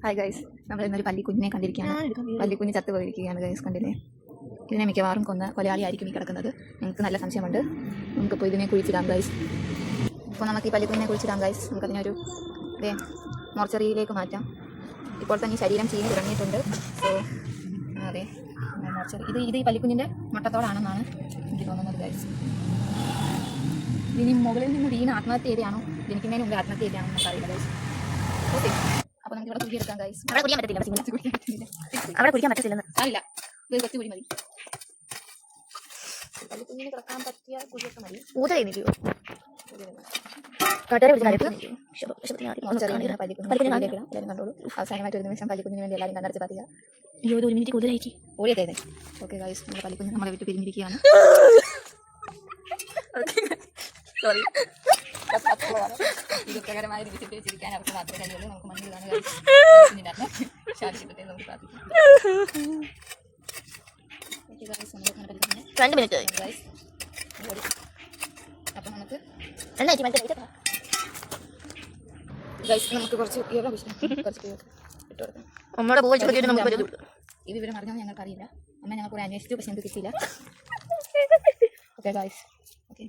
Hi guys, നമ്മൾ ഇന്നൊരു പല്ലിക്കുഞ്ഞിനെ കണ്ടിരിക്കുകയാണ്. പല്ലിക്കുഞ്ഞ് ചത്തു പോയിരിക്കുകയാണ് ഗൈസ്, കണ്ടില്ലേ? ഇതിനെ മിക്കവാറും കൊലയാളിയായിരിക്കും ഈ കിടക്കുന്നത്. എനിക്ക് നല്ല സംശയമുണ്ട്. നമുക്കിപ്പോൾ ഇതിനെ കുഴിച്ചിടാം ഗൈസ്. ഇപ്പോൾ നമുക്ക് ഈ പല്ലിക്കുഞ്ഞിനെ കുഴിച്ചിടാം ഗൈസ്. നമുക്കതിനൊരു മോർച്ചറിയിലേക്ക് മാറ്റാം. ഇപ്പോൾ തന്നെ ഈ ശരീരം ചീഞ്ഞ് തുടങ്ങിയിട്ടുണ്ട്. സോ അതെ, മോർച്ചറി ഇത് ഈ പല്ലിക്കുഞ്ഞിൻ്റെ മുട്ടത്തോടാണെന്നാണ് എനിക്ക് തോന്നുന്നത് ഗൈസ്. ഇനി മുകളിൽ നിന്ന് വീണ് ആത്മഹത്യ ചെയ്തതാണോ, ജനിക്കുന്നതിന് മുമ്പ് ആത്മഹത്യ ചെയ്തതാണോ നമുക്ക് അറിയില്ല ഗൈസ്. ഓക്കെ, അപ്പോൾ നമുക്ക് ഇവിടെ കുഴിയെടുക്കാം ഗൈസ്. അവിടെ കുടിക്കാൻ പറ്റത്തില്ല, അവിടെ കുടിക്കാൻ പറ്റത്തില്ലെന്ന് അറിയില്ല. ഇത് കൊച്ചു കുഴി മതി. പല്ലിക്കുഞ്ഞിന് കിടക്കാൻ പറ്റിയ കുഴിയൊക്കെ മതി. ഊത കഴിഞ്ഞിരിക്കും. കണ്ടോളൂ. അവസാനമായിട്ട് ഒരു നിമിഷം പല്ലിക്കുഞ്ഞിന് വേണ്ടി എല്ലാവരും കണ്ടടിച്ച് പറയുക. അയ്യോ, ഒരു മിനിറ്റ് കൂടുതലായിട്ട് ഓടിയതേ. ഓക്കെ ഗൈസ്, നമ്മുടെ പല്ലിക്കുഞ്ഞ് നമ്മളെ വിട്ട് പിരിഞ്ഞിരിക്കുകയാണ്. സോറി, യുദ്ധകരമായ രീതിയിൽ ചിരിക്കാൻ അവർക്ക് മാത്രമേ കഴിയുള്ളൂ. നമുക്ക് മണ്ണിൽ കാണുക ശാലിച്ചിട്ടേ നമുക്ക് പ്രാർത്ഥിക്കാം. 2 മിനിറ്റ്. അപ്പം നമുക്ക് ഗൈസ് നമുക്ക് കുറച്ച് ഇട്ട് കൊടുക്കാം. അമ്മയുടെ പോയി നമുക്ക് ഈ വിവരം അറിഞ്ഞാൽ ഞങ്ങൾക്ക് അറിയില്ല. അമ്മ ഞങ്ങൾ കുറേ അന്വേഷിച്ചു, പക്ഷെ ഞങ്ങൾക്ക് കിട്ടിയില്ല. Okay guys, okay.